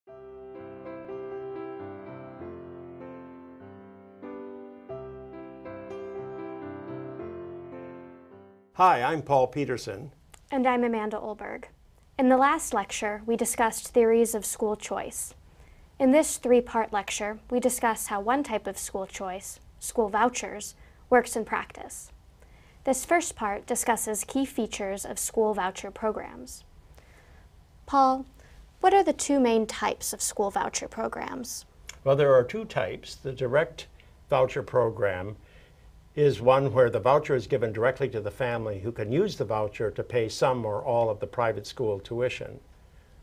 Hi, I'm Paul Peterson. And I'm Amanda Olberg. In the last lecture, we discussed theories of school choice. In this three-part lecture, we discuss how one type of school choice, school vouchers, works in practice. This first part discusses key features of school voucher programs. Paul, what are the two main types of school voucher programs? Well, there are two types. The direct voucher program is one where the voucher is given directly to the family who can use the voucher to pay some or all of the private school tuition.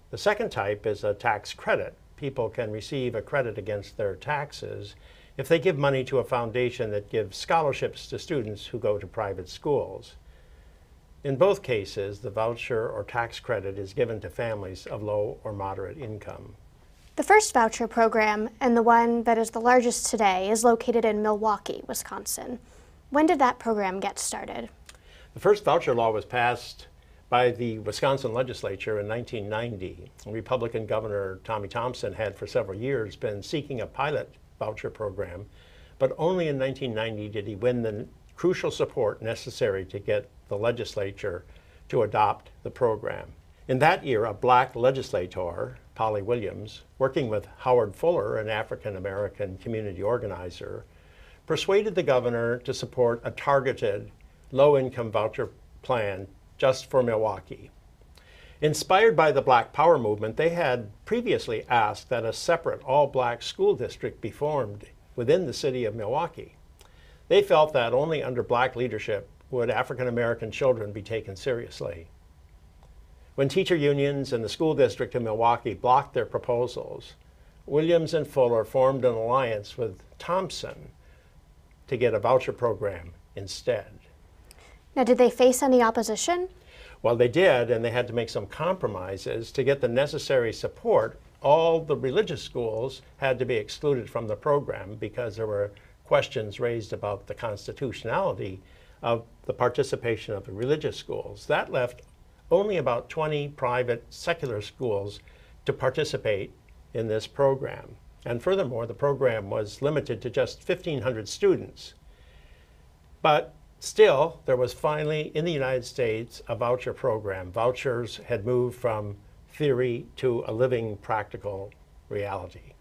The second type is a tax credit. People can receive a credit against their taxes if they give money to a foundation that gives scholarships to students who go to private schools. In both cases, the voucher or tax credit is given to families of low or moderate income. The first voucher program, and the one that is the largest today, is located in Milwaukee, Wisconsin. When did that program get started? The first voucher law was passed by the Wisconsin legislature in 1990. Republican Governor Tommy Thompson had for several years been seeking a pilot voucher program, but only in 1990 did he win the crucial support necessary to get the legislature to adopt the program. In that year, a black legislator, Polly Williams, working with Howard Fuller, an African-American community organizer, persuaded the governor to support a targeted low-income voucher plan just for Milwaukee. Inspired by the Black Power movement, they had previously asked that a separate all-black school district be formed within the city of Milwaukee. They felt that only under black leadership would African-American children be taken seriously. When teacher unions and the school district of Milwaukee blocked their proposals, Williams and Fuller formed an alliance with Thompson to get a voucher program instead. Now, did they face any opposition? Well, they did, and they had to make some compromises to get the necessary support. All the religious schools had to be excluded from the program because there were questions raised about the constitutionality of the participation of the religious schools. That left only about 20 private secular schools to participate in this program. And furthermore, the program was limited to just 1,500 students. But still, there was finally, in the United States, a voucher program. Vouchers had moved from theory to a living, practical reality.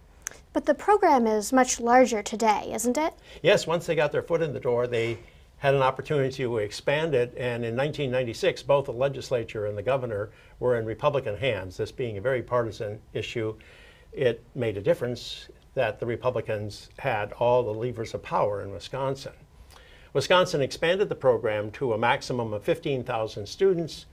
But the program is much larger today, isn't it? Yes, once they got their foot in the door, they had an opportunity to expand it, and in 1996, both the legislature and the governor were in Republican hands. This being a very partisan issue, it made a difference that the Republicans had all the levers of power in Wisconsin. Wisconsin expanded the program to a maximum of 15,000 students,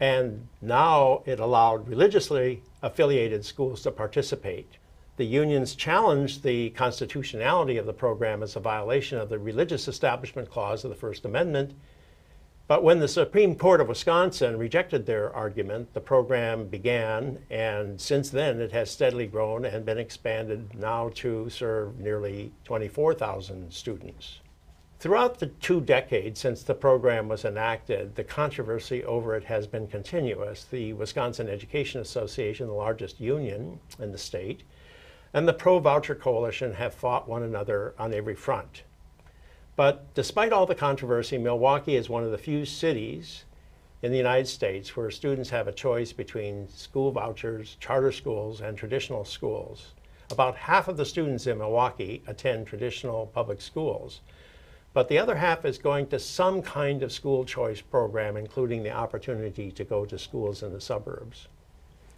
and now it allowed religiously affiliated schools to participate. The unions challenged the constitutionality of the program as a violation of the Religious Establishment Clause of the First Amendment. But when the Supreme Court of Wisconsin rejected their argument, the program began, and since then it has steadily grown and been expanded now to serve nearly 24,000 students. Throughout the 2 decades since the program was enacted, the controversy over it has been continuous. The Wisconsin Education Association, the largest union in the state, and the Pro-Voucher Coalition have fought one another on every front. But despite all the controversy, Milwaukee is one of the few cities in the United States where students have a choice between school vouchers, charter schools, and traditional schools. About half of the students in Milwaukee attend traditional public schools, but the other half is going to some kind of school choice program, including the opportunity to go to schools in the suburbs.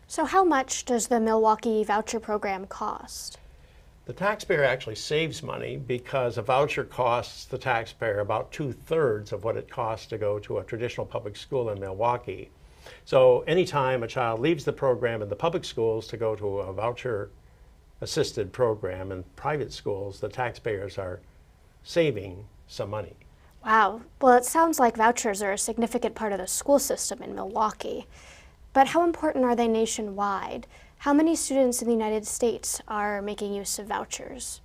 So how much does the Milwaukee voucher program cost? The taxpayer actually saves money because a voucher costs the taxpayer about 2/3 of what it costs to go to a traditional public school in Milwaukee. So anytime a child leaves the program in the public schools to go to a voucher-assisted program in private schools, the taxpayers are saving some money. Wow. Well, it sounds like vouchers are a significant part of the school system in Milwaukee. But how important are they nationwide? How many students in the United States are making use of vouchers?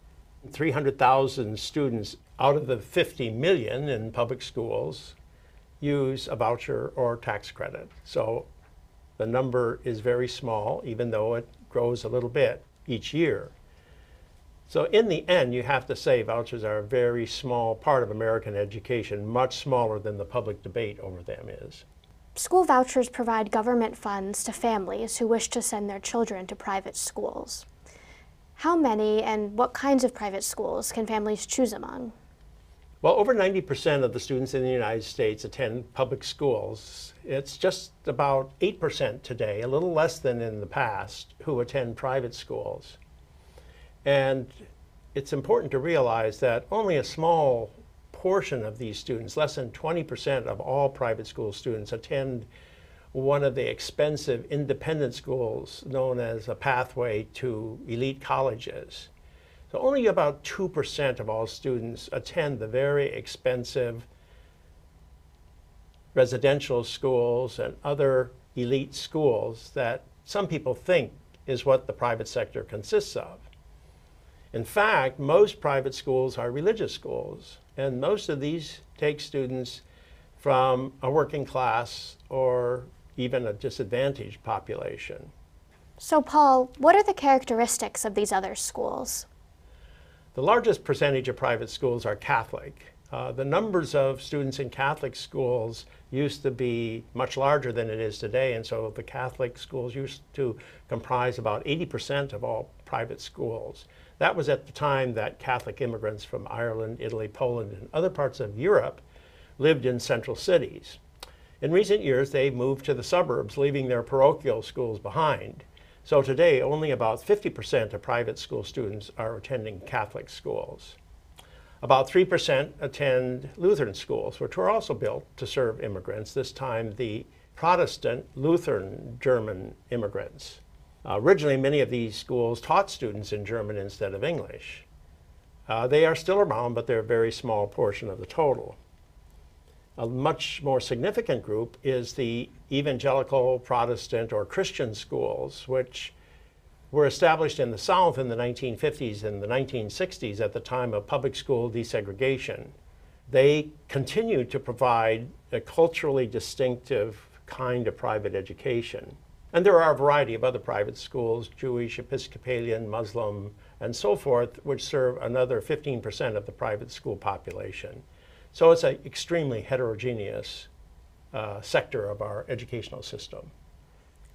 300,000 students out of the 50 million in public schools use a voucher or tax credit. So the number is very small, even though it grows a little bit each year. So in the end, you have to say vouchers are a very small part of American education, much smaller than the public debate over them is. School vouchers provide government funds to families who wish to send their children to private schools. How many and what kinds of private schools can families choose among? Well, over 90% of the students in the United States attend public schools. It's just about 8% today, a little less than in the past, who attend private schools. And it's important to realize that only a small portion of these students, less than 20% of all private school students, attend one of the expensive independent schools known as a pathway to elite colleges. So only about 2% of all students attend the very expensive residential schools and other elite schools that some people think is what the private sector consists of. In fact, most private schools are religious schools, and most of these take students from a working class or even a disadvantaged population. So Paul, what are the characteristics of these other schools? The largest percentage of private schools are Catholic. The numbers of students in Catholic schools used to be much larger than it is today, and so the Catholic schools used to comprise about 80% of all private schools. That was at the time that Catholic immigrants from Ireland, Italy, Poland, and other parts of Europe lived in central cities. In recent years, they moved to the suburbs, leaving their parochial schools behind. So today, only about 50% of private school students are attending Catholic schools. About 3% attend Lutheran schools, which were also built to serve immigrants, this time the Protestant Lutheran German immigrants. Originally, many of these schools taught students in German instead of English. They are still around, but they're a very small portion of the total. A much more significant group is the evangelical, Protestant, or Christian schools, which were established in the South in the 1950s and the 1960s at the time of public school desegregation. They continued to provide a culturally distinctive kind of private education. And there are a variety of other private schools, Jewish, Episcopalian, Muslim, and so forth, which serve another 15% of the private school population. So it's an extremely heterogeneous sector of our educational system.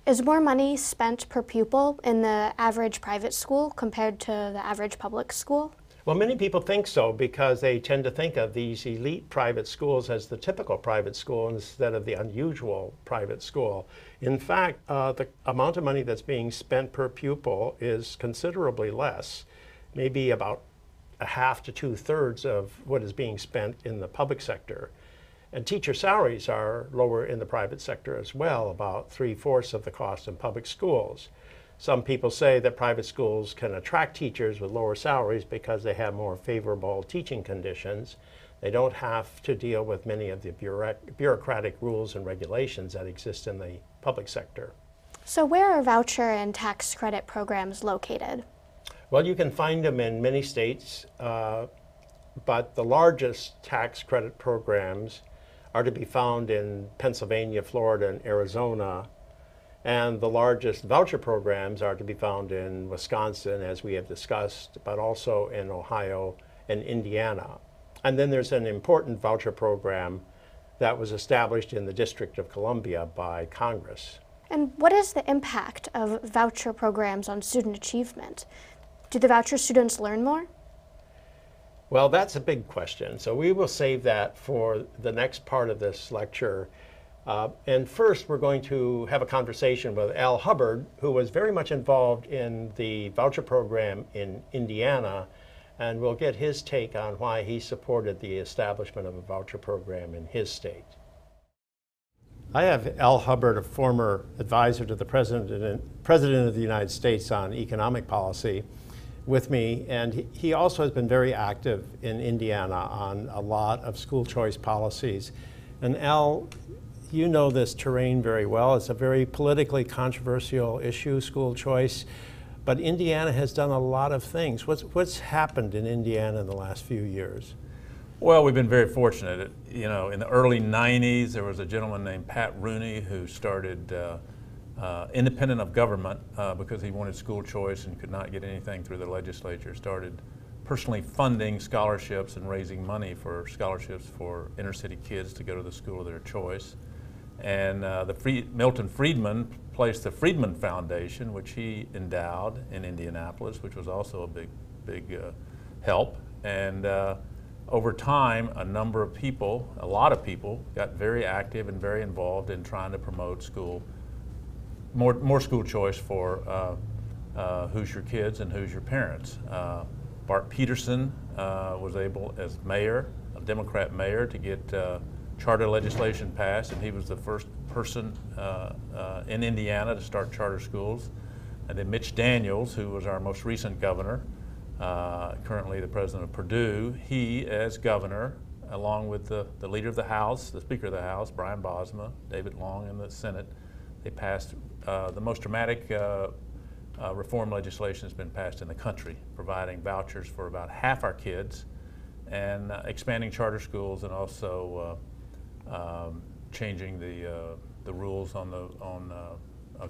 Is more money spent per pupil in the average private school compared to the average public school? Well, many people think so because they tend to think of these elite private schools as the typical private school instead of the unusual private school. In fact, the amount of money that's being spent per pupil is considerably less, maybe about a half to 2/3 of what is being spent in the public sector. And teacher salaries are lower in the private sector as well, about 3/4 of the cost in public schools. Some people say that private schools can attract teachers with lower salaries because they have more favorable teaching conditions. They don't have to deal with many of the bureaucratic rules and regulations that exist in the public sector. So where are voucher and tax credit programs located? Well, you can find them in many states, but the largest tax credit programs are to be found in Pennsylvania, Florida, and Arizona. And the largest voucher programs are to be found in Wisconsin, as we have discussed, but also in Ohio and Indiana. And then there's an important voucher program that was established in the District of Columbia by Congress. And what is the impact of voucher programs on student achievement? Do the voucher students learn more? Well, that's a big question. So we will save that for the next part of this lecture. And first, we're going to have a conversation with Al Hubbard, who was very much involved in the voucher program in Indiana, and we'll get his take on why he supported the establishment of a voucher program in his state. I have Al Hubbard, a former advisor to the President of the United States on economic policy, with me, and he also has been very active in Indiana on a lot of school choice policies. And Al, you know this terrain very well. It's a very politically controversial issue, school choice, but Indiana has done a lot of things. What's happened in Indiana in the last few years? Well, we've been very fortunate. You know, in the early 90s, there was a gentleman named Pat Rooney who started independent of government because he wanted school choice and could not get anything through the legislature, started personally funding scholarships and raising money for scholarships for inner city kids to go to the school of their choice. And Milton Friedman placed the Friedman Foundation, which he endowed in Indianapolis, which was also a big help. And over time, a lot of people got very active and very involved in trying to promote more school choice for Hoosier kids and Hoosier parents. Bart Peterson was able, as mayor, a Democrat mayor, to get charter legislation passed, and he was the first person in Indiana to start charter schools. And then Mitch Daniels, who was our most recent governor, currently the president of Purdue, he, as governor, along with the leader of the House, the Speaker of the House, Brian Bosma, David Long in the Senate, they passed the most dramatic reform legislation that's been passed in the country, providing vouchers for about half our kids and expanding charter schools, and also changing the rules on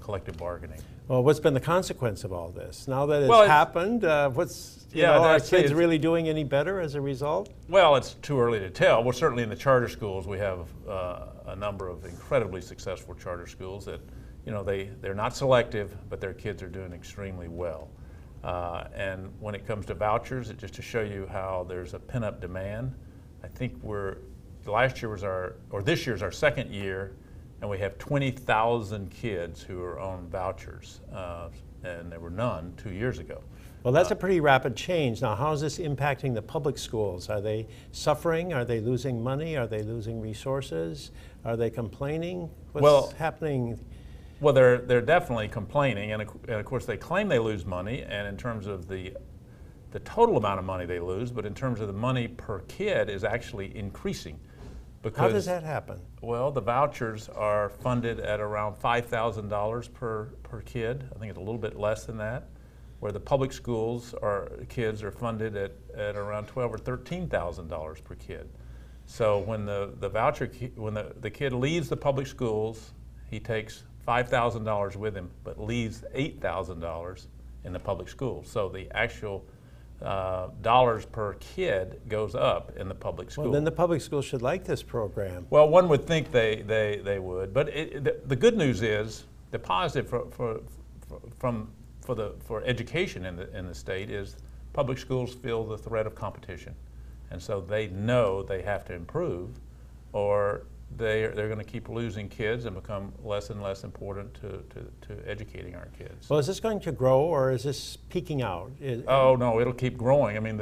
collective bargaining. Well, what's been the consequence of all this? Now that Well, it's happened, are that's kids it. really doing any better as a result? Well, it's too early to tell. Well, certainly in the charter schools, we have a number of incredibly successful charter schools that, they're not selective, but their kids are doing extremely well. And when it comes to vouchers, just to show you how there's a pent-up demand, I think this year's our second year, and we have 20,000 kids who are on vouchers, and there were none 2 years ago. Well, that's a pretty rapid change. Now, how is this impacting the public schools? Are they suffering? Are they losing money? Are they losing resources? Are they complaining? What's happening? Well, they're definitely complaining, and of course they claim they lose money, and in terms of the total amount of money they lose, but in terms of the money per kid is actually increasing. How does that happen? Well, the vouchers are funded at around $5,000 per kid. I think it's a little bit less than that, where the public schools kids are funded at around $12,000 or $13,000 per kid. So when the kid leaves the public schools, he takes $5,000 with him, but leaves $8,000 in the public schools. So the actual dollars per kid goes up in the public school. Well, then the public school should like this program. Well, one would think they would, but the good news is, the positive for education in the state is public schools feel the threat of competition, and so they know they have to improve, or they're going to keep losing kids and become less and less important to educating our kids. Well, is this going to grow, or is this peaking out? Oh no, it'll keep growing. I mean,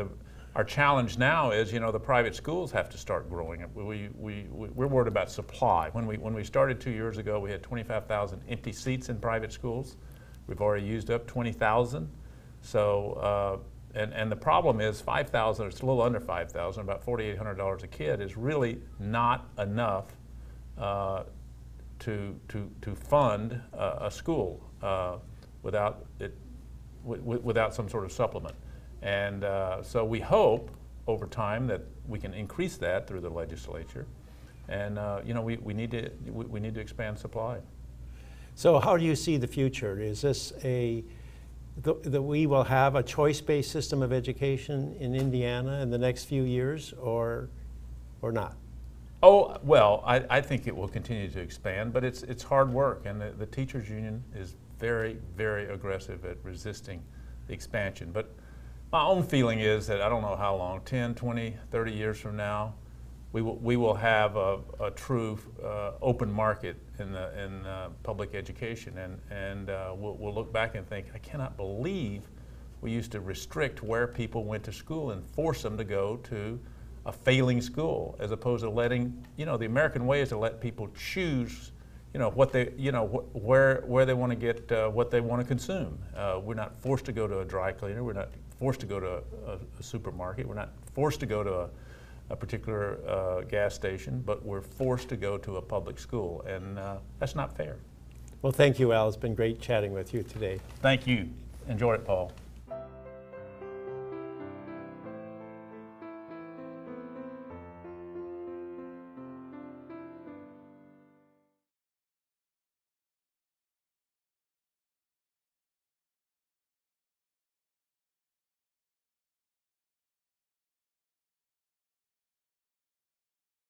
our challenge now is, the private schools have to start growing. We're worried about supply. When we started 2 years ago, we had 25,000 empty seats in private schools. We've already used up 20,000. So, and the problem is 5,000, it's a little under 5,000, about $4,800 a kid is really not enough to fund a school without some sort of supplement. And so we hope over time that we can increase that through the legislature, and we need to expand supply. So how do you see the future? Is this that we will have a choice-based system of education in Indiana in the next few years, or not? Oh, well, I think it will continue to expand, but it's hard work, and the teachers union is very, very aggressive at resisting the expansion. But my own feeling is that I don't know how long, 10, 20, 30 years from now, we will have a true open market in public education, and we'll look back and think, I cannot believe we used to restrict where people went to school and force them to go to a failing school, as opposed to letting, the American way is to let people choose, what they, where they want to get what they want to consume. We're not forced to go to a dry cleaner. We're not forced to go to a supermarket. We're not forced to go to a particular gas station, but we're forced to go to a public school, and that's not fair. Well, thank you, Al. It's been great chatting with you today. Thank you. Enjoyed it, Paul.